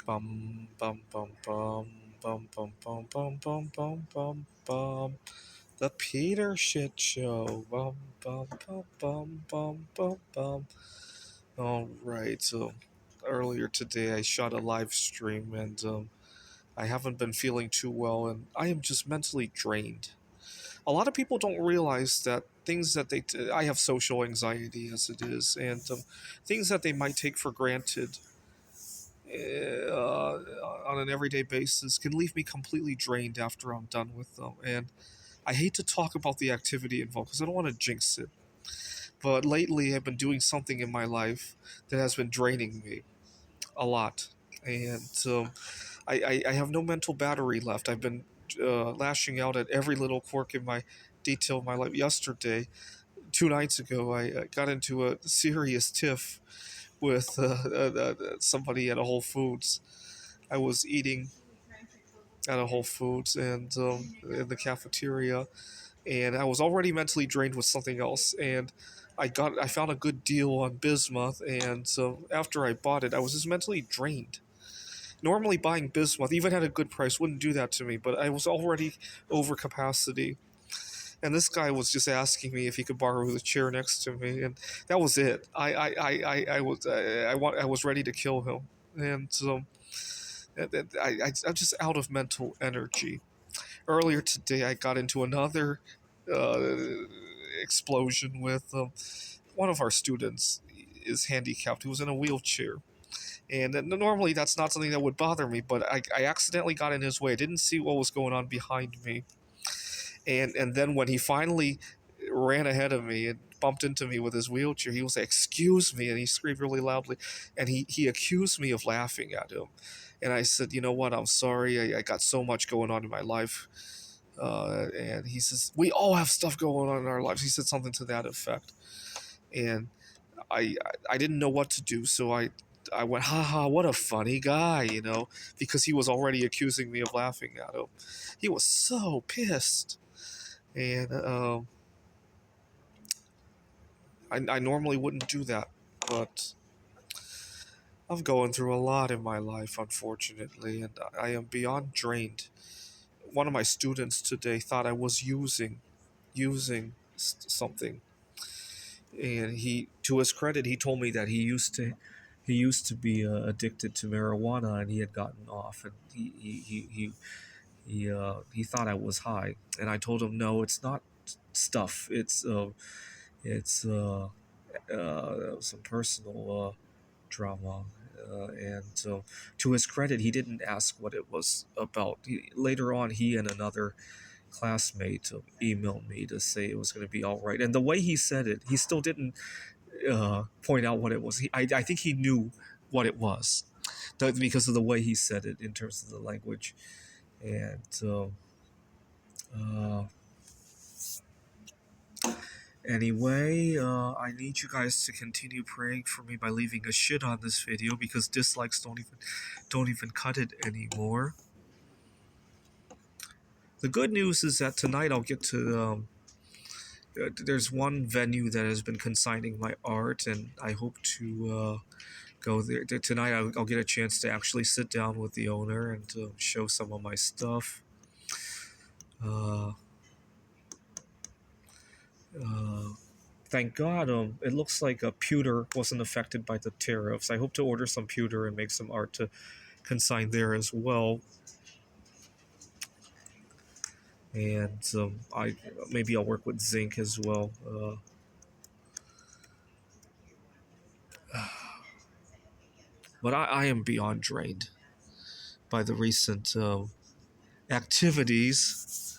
Bum bum bum bum bum bum bum bum bum bum bum bum. The Peter Shit Show. Bum bum bum bum bum bum bum. All right. So earlier today, I shot a live stream, and I haven't been feeling too well, and I am just mentally drained. A lot of people don't realize that things that I have social anxiety as it is, and things that they might take for granted uh, on an everyday basis can leave me completely drained after I'm done with them. And I hate to talk about the activity involved because I don't want to jinx it. But lately, I've been doing something in my life that has been draining me a lot. And I have no mental battery left. I've been lashing out at every little quirk in my detail of my life. Yesterday, 2 nights ago, I got into a serious tiff with somebody at a Whole Foods. I was eating at a Whole Foods and in the cafeteria, and I was already mentally drained with something else. And I found a good deal on bismuth, and so after I bought it, I was just mentally drained. Normally, buying bismuth, even at a good price, wouldn't do that to me, but I was already over capacity. And this guy was just asking me if he could borrow the chair next to me, and that was it. I was ready to kill him, and I'm just out of mental energy. Earlier today, I got into another uh, explosion with one of our students is handicapped who was in a wheelchair. And normally that's not something that would bother me, but I accidentally got in his way. I didn't see what was going on behind me. And then when he finally ran ahead of me and bumped into me with his wheelchair, he was like, "Excuse me," and he screamed really loudly. And he accused me of laughing at him. And I said, "You know what? I'm sorry. I got so much going on in my life." And he says, "We all have stuff going on in our lives." He said something to that effect. And I didn't know what to do, so I went, haha, what a funny guy, because he was already accusing me of laughing at him. He was so pissed. And I normally wouldn't do that, but I'm going through a lot in my life, unfortunately, and I am beyond drained. One of my students today thought I was using something, and to his credit, he told me that he used to be addicted to marijuana, and he had gotten off, and he thought I was high, and I told him no, it's not stuff. It's some personal drama. And so, to his credit, he didn't ask what it was about. Later on, he and another classmate emailed me to say it was going to be all right. And the way he said it, he still didn't point out what it was. I think he knew what it was because of the way he said it in terms of the language. And uh, anyway, I need you guys to continue praying for me by leaving a shit on this video because dislikes don't even cut it anymore. The good news is that tonight I'll get to there's one venue that has been consigning my art, and I hope to go there tonight. I'll get a chance to actually sit down with the owner and show some of my stuff. Uh, uh, Thank God, it looks like a pewter wasn't affected by the tariffs. I hope to order some pewter and make some art to consign there as well. And I maybe I'll work with zinc as well. But I am beyond drained by the recent activities.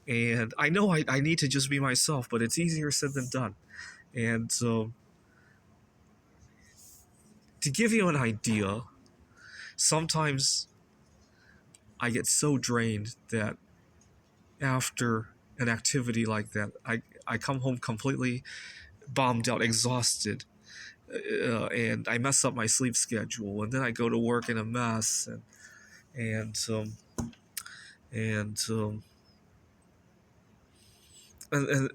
And I know I need to just be myself, but it's easier said than done. And to give you an idea, sometimes I get so drained that after an activity like that, I come home completely bombed out, exhausted, and I mess up my sleep schedule, and then I go to work in a mess, and um, and um, and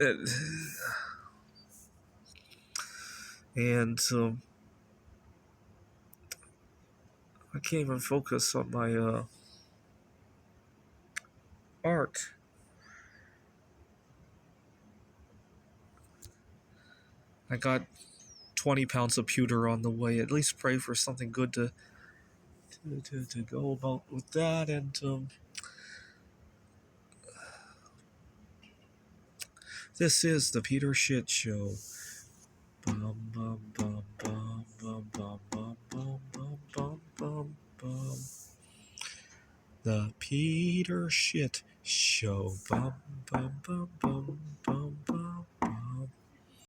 and I can't even focus on my art. I got 20 pounds of pewter on the way. At least pray for something good to go about with that. And this is the Peter Shit Show. Bum, bum, bum, bum, bum, bum, bum, bum, bum, bum, bum, bum. The Peter Shit Show. Bum, bum, bum, bum, bum, bum.